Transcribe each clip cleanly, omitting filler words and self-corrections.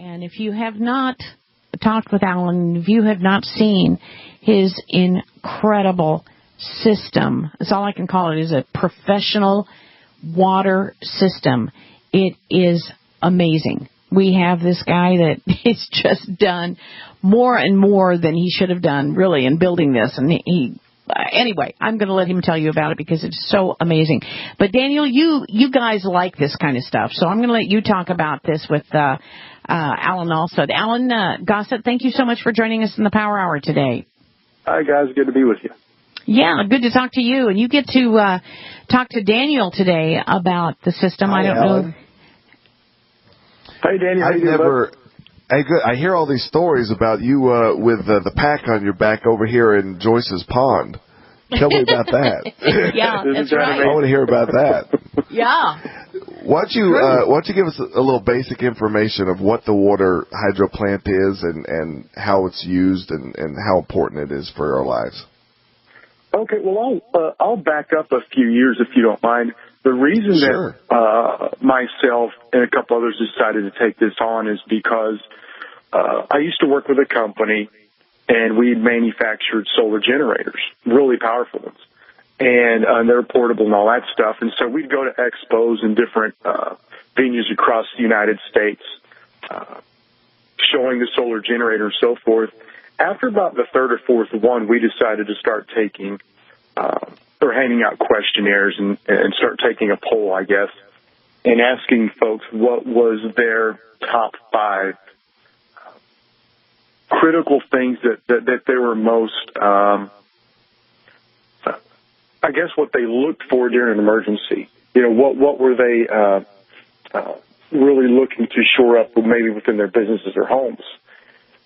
And if you have not talked with Alan, if you have not seen his incredible system, that's all I can call it, is a professional water system. It is amazing. We have this guy that has just done more and more than he should have done, really, in building this. And anyway, I'm going to let him tell you about it because it's so amazing. But Daniel, you guys like this kind of stuff, so I'm going to let you talk about this with Alan also. Alan Gossett, thank you so much for joining us in the Power Hour today. Hi, guys. Good to be with you. Yeah, good to talk to you. And you get to talk to Daniel today about the system. Hi, I don't Alan. know. Hey, Daniel. Hey, good. I hear all these stories about you with the pack on your back over here in Joyce's pond. Tell me about that. Yeah, that's right. I want to hear about that. Yeah. Why don't you give us a little basic information of what the water hydro plant is and how it's used and how important it is for our lives? Okay, well, I'll back up a few years if you don't mind. The reason Sure. that myself and a couple others decided to take this on is because I used to work with a company, and we manufactured solar generators, really powerful ones, and they're portable and all that stuff. And so we'd go to expos and different venues across the United States showing the solar generator and so forth. After about the third or fourth one, we decided to start taking or handing out questionnaires and start taking a poll, I guess, and asking folks what was their top 5 critical things that they were most, I guess, what they looked for during an emergency. You know, what were they really looking to shore up maybe within their businesses or homes?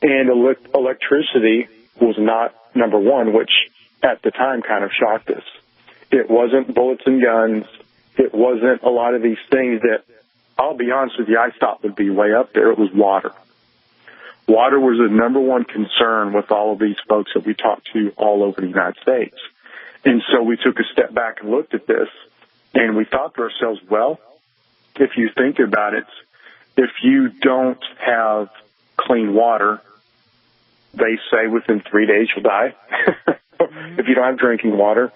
And electricity was not number one, which at the time kind of shocked us. It wasn't bullets and guns. It wasn't a lot of these things that, I'll be honest with you, I thought would be way up there. It was water. Water was the number one concern with all of these folks that we talked to all over the United States. And so we took a step back and looked at this, and we thought to ourselves, well, if you think about it, if you don't have clean water, they say within 3 days you'll die. If you don't have drinking water,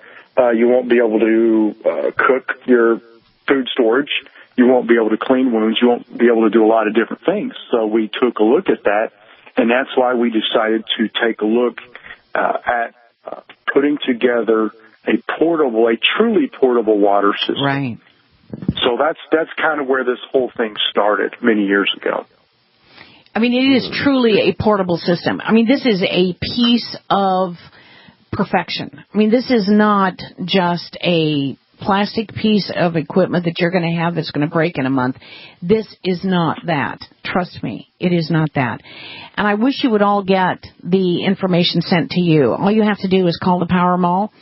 you won't be able to cook your food storage. You won't be able to clean wounds. You won't be able to do a lot of different things. So we took a look at that, and that's why we decided to take a look at putting together a truly portable water system. Right. So that's kind of where this whole thing started many years ago. I mean, it is truly a portable system. I mean, this is a piece of perfection. I mean, this is not just a plastic piece of equipment that you're going to have that's going to break in a month. This is not that. Trust me, it is not that. And I wish you would all get the information sent to you. All you have to do is call the Power Mall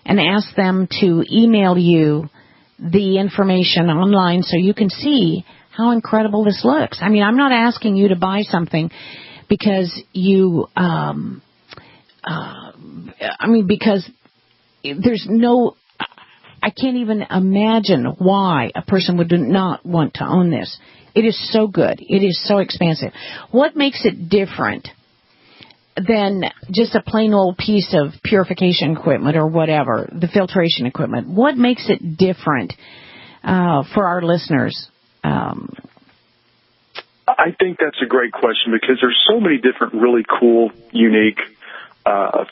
and ask them to email you the information online so you can see how incredible this looks. I mean, I'm not asking you to buy something because because there's no, I can't even imagine why a person would not want to own this. It is so good. It is so expansive. What makes it different than just a plain old piece of purification equipment or whatever, the filtration equipment? What makes it different for our listeners? I think that's a great question because there's so many different really cool, unique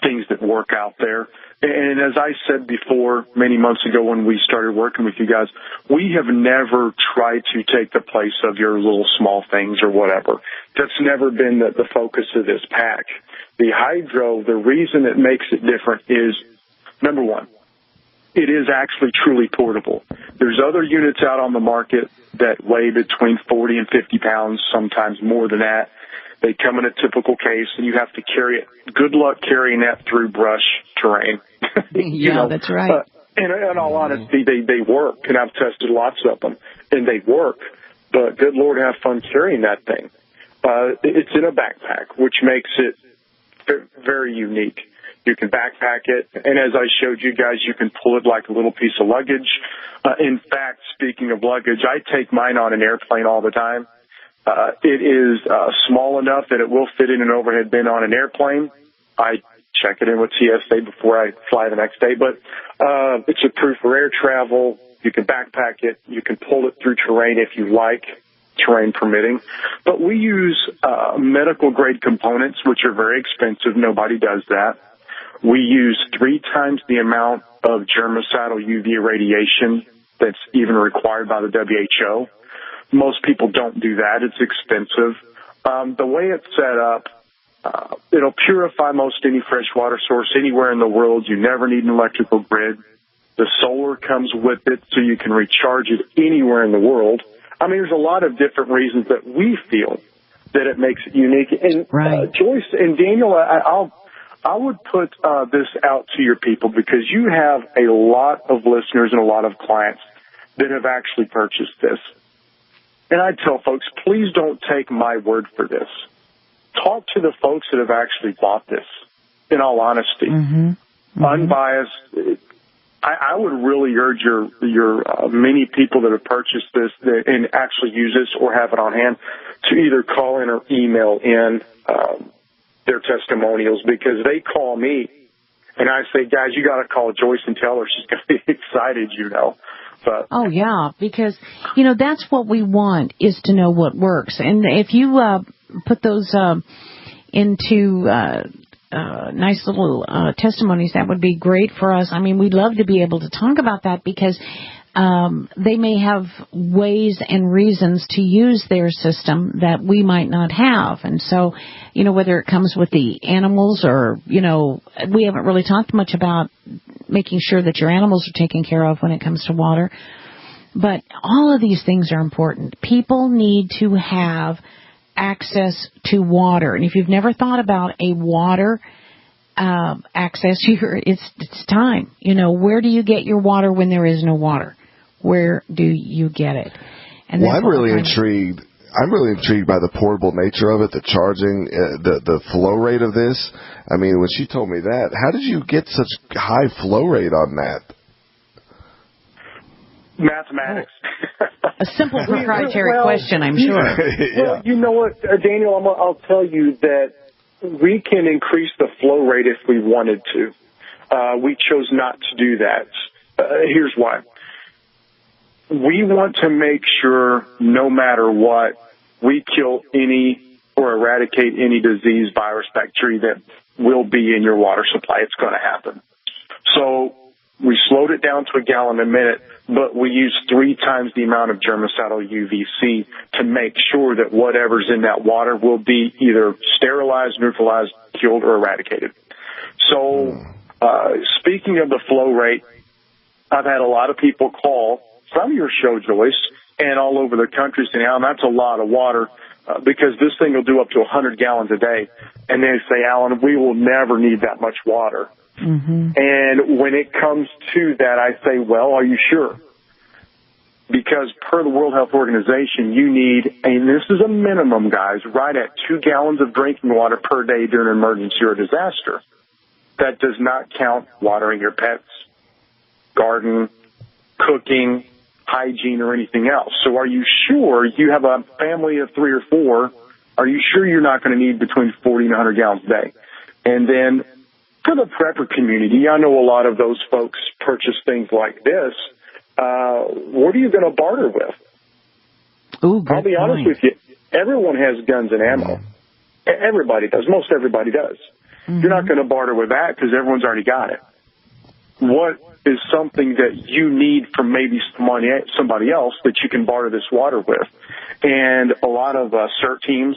things that work out there. And as I said before, many months ago when we started working with you guys, we have never tried to take the place of your little small things or whatever. That's never been the focus of this pack. The hydro, the reason it makes it different is, number one, it is actually truly portable. There's other units out on the market that weigh between 40 and 50 pounds, sometimes more than that. They come in a typical case, and you have to carry it. Good luck carrying that through brush terrain. Yeah, that's right. And in all honesty, they work, and I've tested lots of them, and they work. But good Lord, have fun carrying that thing. It's in a backpack, which makes it very unique. You can backpack it, and as I showed you guys, you can pull it like a little piece of luggage. In fact, speaking of luggage, I take mine on an airplane all the time. It is small enough that it will fit in an overhead bin on an airplane. I check it in with TSA before I fly the next day, but it's approved for air travel. You can backpack it. You can pull it through terrain if you like, terrain permitting. But we use medical-grade components, which are very expensive. Nobody does that. We use 3 times the amount of germicidal UV irradiation that's even required by the WHO. Most people don't do that. It's expensive. The way it's set up, it'll purify most any freshwater source anywhere in the world. You never need an electrical grid. The solar comes with it, so you can recharge it anywhere in the world. I mean, there's a lot of different reasons that we feel that it makes it unique. And right. Joyce and Daniel, I would put this out to your people, because you have a lot of listeners and a lot of clients that have actually purchased this. And I tell folks, please don't take my word for this. Talk to the folks that have actually bought this, in all honesty. Mm-hmm. Mm-hmm. Unbiased. I would really urge your many people that have purchased this and actually use this or have it on hand to either call in or email in their testimonials, because they call me and I say, guys, you got to call Joyce and tell her. She's going to be excited, you know. But, oh, yeah, because, you know, that's what we want, is to know what works. And if you put those into nice little testimonies, that would be great for us. I mean, we'd love to be able to talk about that, because they may have ways and reasons to use their system that we might not have. And so, you know, whether it comes with the animals or, you know, we haven't really talked much about making sure that your animals are taken care of when it comes to water. But all of these things are important. People need to have access to water. And if you've never thought about a water access, it's time. You know, where do you get your water when there is no water? Where do you get it? And well, I'm really intrigued. I'm really intrigued by the portable nature of it, the charging, the flow rate of this. I mean, when she told me that, how did you get such high flow rate on that? Mathematics. A simple proprietary question, I'm sure. Yeah. Well, you know what, Daniel, I'll tell you that we can increase the flow rate if we wanted to. We chose not to do that. Here's why. We want to make sure, no matter what, we kill any or eradicate any disease, virus, bacteria that will be in your water supply. It's going to happen. So we slowed it down to a gallon a minute, but we use 3 times the amount of germicidal UVC to make sure that whatever's in that water will be either sterilized, neutralized, killed, or eradicated. So speaking of the flow rate, I've had a lot of people call from your show, Joyce, and all over the country saying, Alan, that's a lot of water, because this thing will do up to 100 gallons a day. And they say, Alan, we will never need that much water. Mm-hmm. And when it comes to that, I say, well, are you sure? Because per the World Health Organization, you need, and this is a minimum, guys, right at 2 gallons of drinking water per day during an emergency or a disaster. That does not count watering your pets, garden, cooking, hygiene, or anything else. So are you sure you have a family of 3 or 4? Are you sure you're not going to need between 40 and 100 gallons a day? And then for the prepper community, I know a lot of those folks purchase things like this. What are you going to barter with? Ooh, I'll be honest with you. Everyone has guns and ammo. Everybody does. Most everybody does. Mm-hmm. You're not going to barter with that because everyone's already got it. What is something that you need from maybe somebody else that you can barter this water with? And a lot of CERT teams,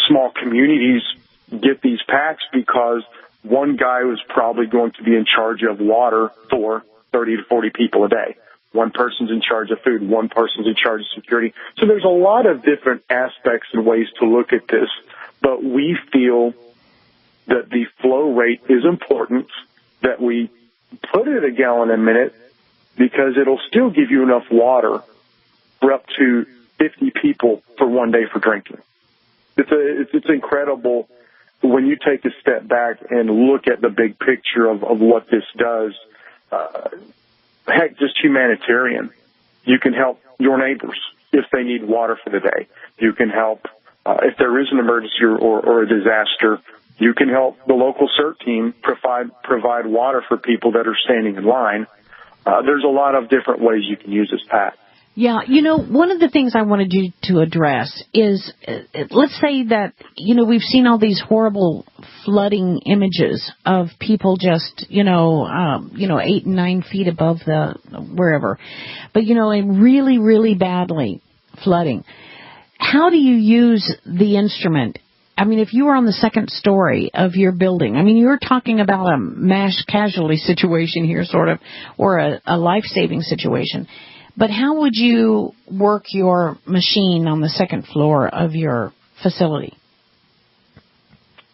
small communities get these packs because one guy was probably going to be in charge of water for 30 to 40 people a day. One person's in charge of food. One person's in charge of security. So there's a lot of different aspects and ways to look at this. But we feel that the flow rate is important, that we put it a gallon a minute because it'll still give you enough water for up to 50 people for one day for drinking. It's incredible when you take a step back and look at the big picture of what this does. Heck, just humanitarian. You can help your neighbors. if they need water for the day. You can help if there is an emergency or a disaster. You can help the local CERT team provide water for people that are standing in line. There's a lot of different ways you can use this, Pat. Yeah, one of the things I wanted you to address is, let's say that, we've seen all these horrible flooding images of people just, 8 and 9 feet above the wherever, but, and really, really badly flooding. How do you use the instrument? I mean, if you were on the second story of your building, I mean, you're talking about a mass casualty situation here, sort of, or a life-saving situation. But how would you work your machine on the second floor of your facility?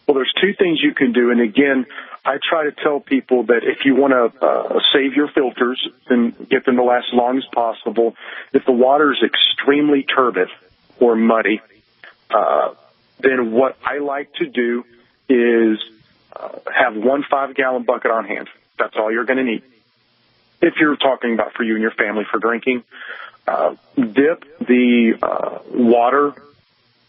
Well, there's two things you can do. And again, I try to tell people that if you want to save your filters and get them to last as long as possible, if the water is extremely turbid or muddy, then what I like to do is have 1 5-gallon bucket on hand. That's all you're going to need. If you're talking about for you and your family for drinking, dip the water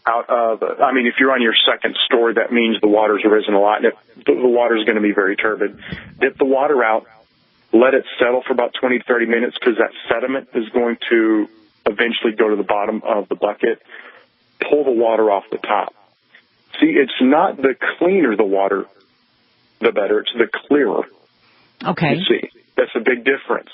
out of, if you're on your second story, that means the water's risen a lot, and the water's going to be very turbid. Dip the water out, let it settle for about 20 to 30 minutes, because that sediment is going to eventually go to the bottom of the bucket. Pull the water off the top. See, it's not the cleaner the water, the better. It's the clearer. Okay. You see, that's a big difference.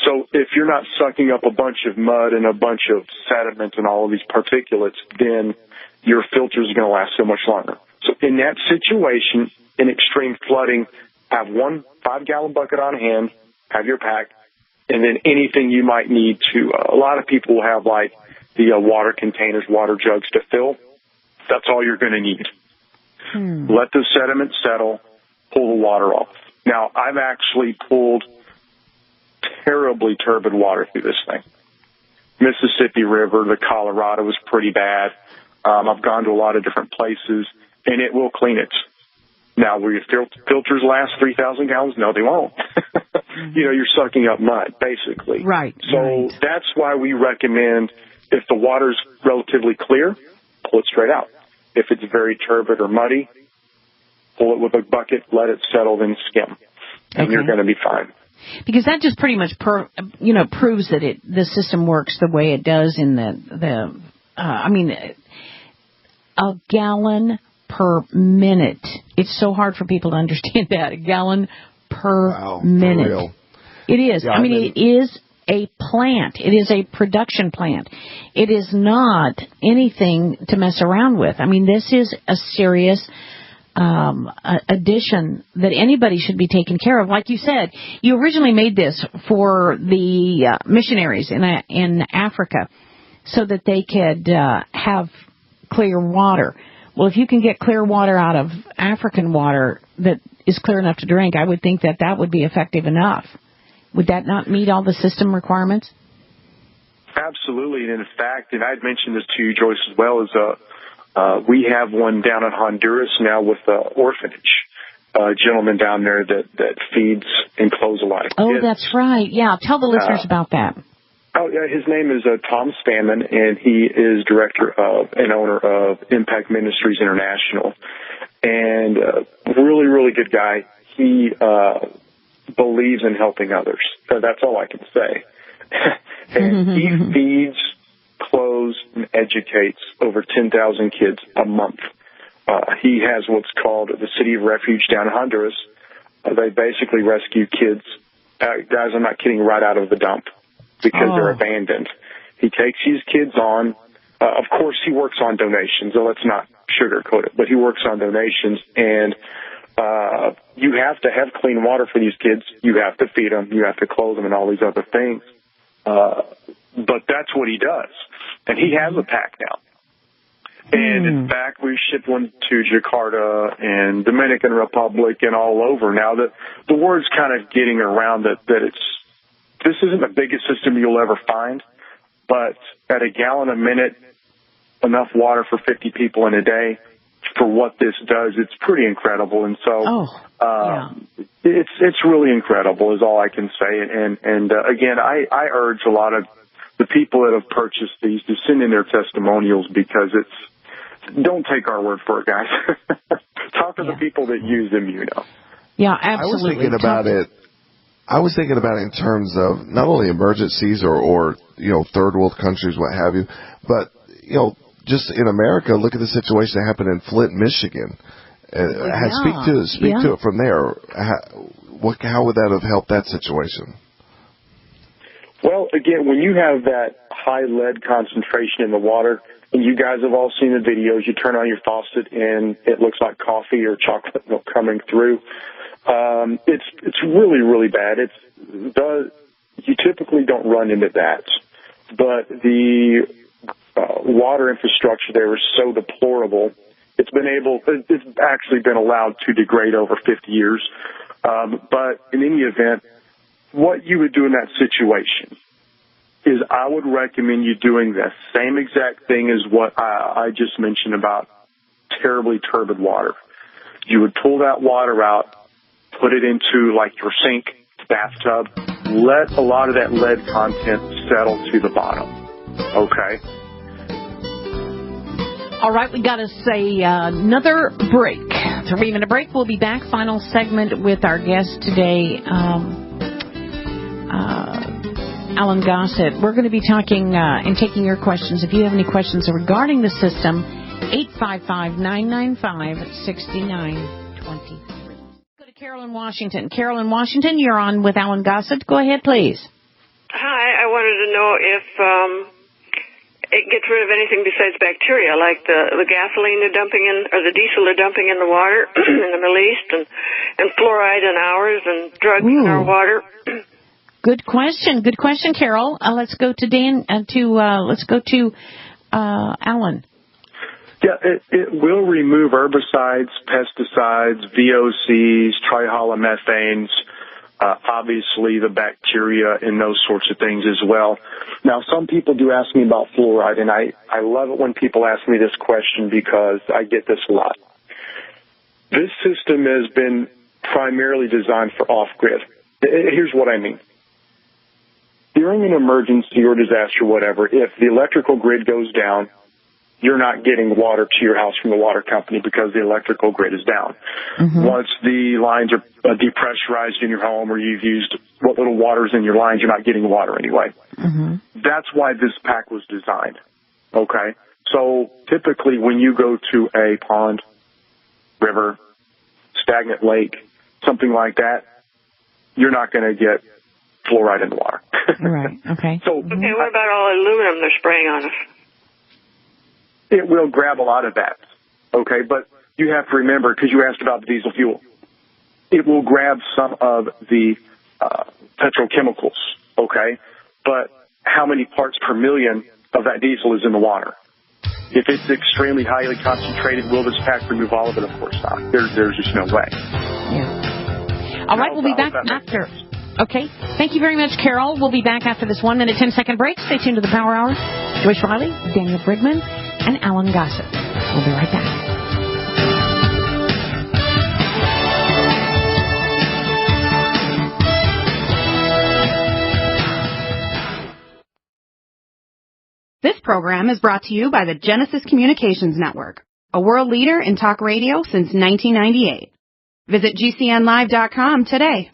So if you're not sucking up a bunch of mud and a bunch of sediment and all of these particulates, then your filters are going to last so much longer. So in that situation, in extreme flooding, have 1 5-gallon bucket on hand, have your pack, and then anything you might need to. A lot of people have like the water containers, water jugs to fill. That's all you're going to need. Let the sediment settle, pull the water off. Now, I've actually pulled terribly turbid water through this thing. Mississippi River, the Colorado was pretty bad. I've gone to a lot of different places, and it will clean it. Now, will your filters last 3,000 gallons? No, they won't. You're sucking up mud, basically. Right. So that's why we recommend, if the water's relatively clear, pull it straight out. If it's very turbid or muddy, pull it with a bucket, let it settle, then skim, and you're going to be fine. Because that just pretty much proves that the system works the way it does in a gallon per minute. It's so hard for people to understand that. A gallon per minute. For real. It is. Yeah, it is a plant. It is a production plant. It is not anything to mess around with. This is a serious addition that anybody should be taking care of. Like you said, you originally made this for the missionaries in Africa so that they could have clear water. Well, if you can get clear water out of African water that is clear enough to drink, I would think that would be effective enough. Would that not meet all the system requirements? Absolutely. And in fact, and I'd mentioned this to you, Joyce, as well, is we have one down in Honduras now with an orphanage. A gentleman down there that feeds and clothes a lot of kids. Oh, that's right. Yeah, tell the listeners about that. Oh, yeah, his name is Tom Stanman, and he is director of and owner of Impact Ministries International. And really, really good guy. He believes in helping others. That's all I can say. And he feeds, clothes, and educates over 10,000 kids a month. He has what's called the City of Refuge down in Honduras. They basically rescue kids, guys, I'm not kidding, right out of the dump because they're abandoned. He takes these kids on. Of course, he works on donations, so let's not sugarcoat it, but he works on donations, and you have to have clean water for these kids. You have to feed them. You have to clothe them and all these other things. But that's what he does. And he has a pack now. And in fact, we've shipped one to Jakarta and Dominican Republic and all over. Now, the word's kind of getting around that this isn't the biggest system you'll ever find, but at a gallon a minute, enough water for 50 people in a day, for what this does, it's pretty incredible. And so it's really incredible is all I can say. And again, I urge a lot of the people that have purchased these to send in their testimonials, because don't take our word for it, guys. Talk to the people that use them, Yeah, absolutely. I was thinking about it in terms of not only emergencies or third world countries, what have you, but, just in America, look at the situation that happened in Flint, Michigan. Speak to it from there. How would that have helped that situation? Well, again, when you have that high lead concentration in the water, and you guys have all seen the videos, you turn on your faucet and it looks like coffee or chocolate milk coming through. It's really, really bad. You typically don't run into that, but the water infrastructure there is so deplorable. It's actually been allowed to degrade over 50 years. But in any event, what you would do in that situation is I would recommend you doing the same exact thing as what I just mentioned about terribly turbid water. You would pull that water out, put it into like your sink, bathtub, let a lot of that lead content settle to the bottom. Okay? All right, we got to say another break. 3-minute break. We'll be back. Final segment with our guest today, Alan Gossett. We're going to be talking and taking your questions. If you have any questions regarding the system, 855-995-6923. Go to Carolyn, Washington. Carolyn, Washington, you're on with Alan Gossett. Go ahead, please. Hi, I wanted to know if it gets rid of anything besides bacteria, like the gasoline they're dumping in, or the diesel they're dumping in the water in the Middle East, and fluoride in ours, and drugs in our water. Good question, Carol. Let's go to Dan. Let's go to Alan. Yeah, it will remove herbicides, pesticides, VOCs, trihalomethanes, obviously the bacteria and those sorts of things as well. Now, some people do ask me about fluoride, and I love it when people ask me this question because I get this a lot. This system has been primarily designed for off-grid. Here's what I mean. During an emergency or disaster, whatever, if the electrical grid goes down, you're not getting water to your house from the water company because the electrical grid is down. Mm-hmm. Once the lines are depressurized in your home or you've used what little water's in your lines, you're not getting water anyway. Mm-hmm. That's why this pack was designed. Okay? So typically when you go to a pond, river, stagnant lake, something like that, you're not going to get fluoride in the water. Right. Okay. So, what about all the aluminum they're spraying on us? It will grab a lot of that. Okay, but you have to remember, because you asked about the diesel fuel, it will grab some of the petrochemicals. Okay, but how many parts per million of that diesel is in the water? If it's extremely highly concentrated, will this pack remove all of it? Of course not. There's just no way. Yeah. All right, we'll be back after. Okay. Thank you very much, Carol. We'll be back after this 1 minute, 10-second break. Stay tuned to the Power Hour. Joyce Riley, Daniel Brigman, and Alan Gossett. We'll be right back. This program is brought to you by the Genesis Communications Network, a world leader in talk radio since 1998. Visit GCNlive.com today.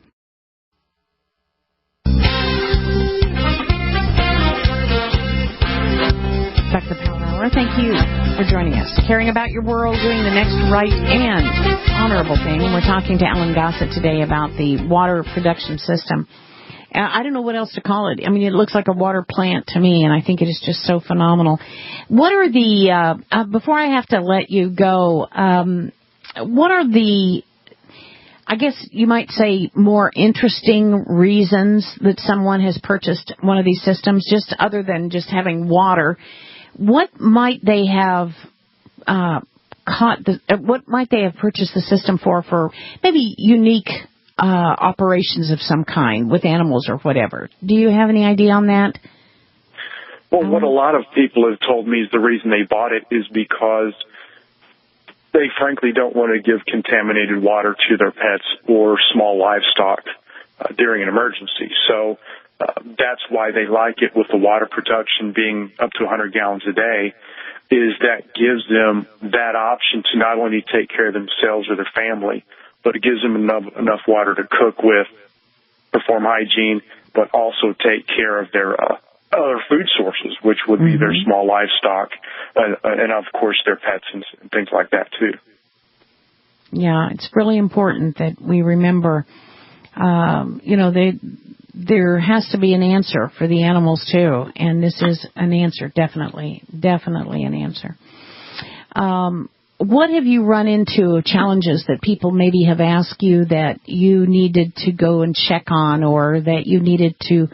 Back to the Power Hour. Thank you for joining us. Caring about your world, doing the next right and honorable thing. We're talking to Alan Gossett today about the water production system. I don't know what else to call it. I mean, it looks like a water plant to me, and I think it is just so phenomenal. What are the, before I have to let you go, what are the, I guess you might say, more interesting reasons that someone has purchased one of these systems, just other than just having water? What might they have what might they have purchased the system for maybe unique operations of some kind with animals or whatever? Do you have any idea on that? Well, what a lot of people have told me is the reason they bought it is because they frankly don't want to give contaminated water to their pets or small livestock during an emergency. So that's why they like it with the water production being up to 100 gallons a day, is that gives them that option to not only take care of themselves or their family, but it gives them enough water to cook with, perform hygiene, but also take care of their other food sources, which would be their small livestock, and of course their pets and things like that too. Yeah, it's really important that we remember, there has to be an answer for the animals too, and this is an answer, definitely an answer. What have you run into challenges that people maybe have asked you that you needed to go and check on, or that you needed to,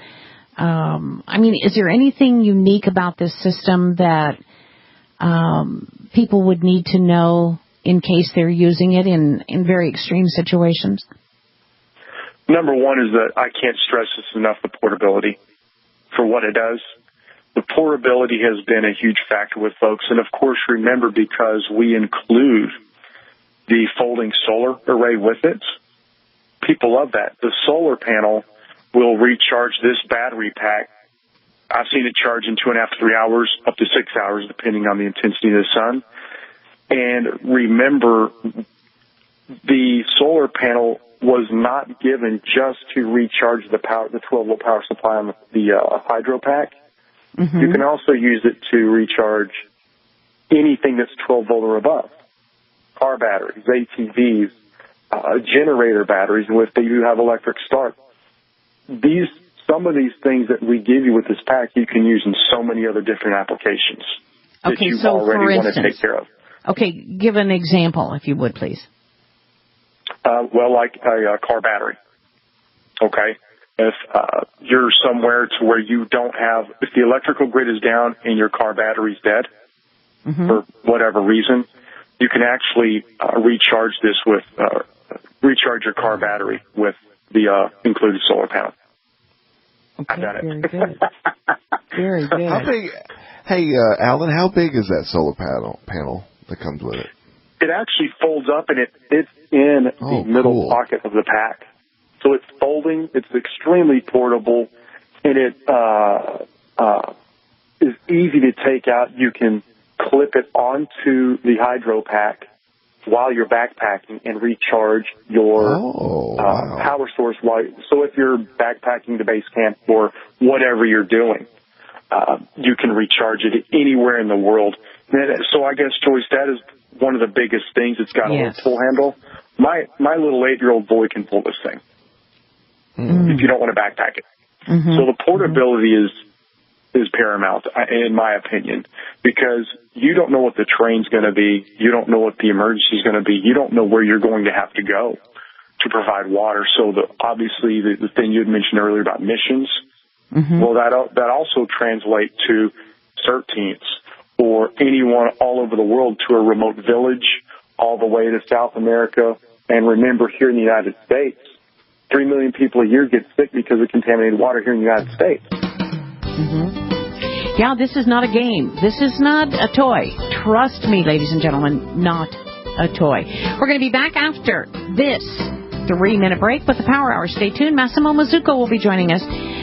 is there anything unique about this system that people would need to know in case they're using it in very extreme situations? Number one is that I can't stress this enough, the portability for what it does. The portability has been a huge factor with folks. And, of course, remember, because we include the folding solar array with it, people love that. The solar panel will recharge this battery pack. I've seen it charge in 2.5 to 3 hours, up to 6 hours, depending on the intensity of the sun. And remember, the solar panel was not given just to recharge the 12-volt power supply on the hydro pack. You can also use it to recharge anything that's 12 volt or above. Car batteries, ATVs, generator batteries, and if they do have electric start. Some of these things that we give you with this pack, you can use in so many other different applications that you already want to take care of. Okay, give an example, if you would, please. Like a car battery. Okay. If you're somewhere to where you don't have, if the electrical grid is down and your car battery's dead for whatever reason, you can actually recharge your car battery with the included solar panel. Okay, I've done it. very good. Very good. How big? Hey, Alan, how big is that solar panel that comes with it? It actually folds up and it's in the middle pocket of the pack. So it's folding, it's extremely portable, and it is easy to take out. You can clip it onto the hydro pack while you're backpacking and recharge your power source. So if you're backpacking to base camp or whatever you're doing, you can recharge it anywhere in the world. So I guess, Joyce, that is one of the biggest things. It's got a little pull handle. My little 8-year-old boy can pull this thing. If you don't want to backpack it. So the portability is paramount, in my opinion, because you don't know what the terrain's going to be. You don't know what the emergency is going to be. You don't know where you're going to have to go to provide water. So obviously the thing you had mentioned earlier about missions, well, that also translates to CERT teams or anyone all over the world to a remote village all the way to South America. And remember, here in the United States, 3 million people a year get sick because of contaminated water here in the United States. Yeah, this is not a game. This is not a toy. Trust me, ladies and gentlemen, not a toy. We're going to be back after this 3-minute break with the Power Hour. Stay tuned. Massimo Mazzucco will be joining us.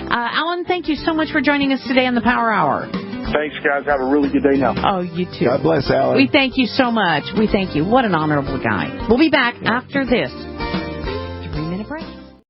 Alan, thank you so much for joining us today on the Power Hour. Thanks, guys. Have a really good day now. Oh, you too. God bless, Alan. We thank you so much. We thank you. What an honorable guy. We'll be back after this.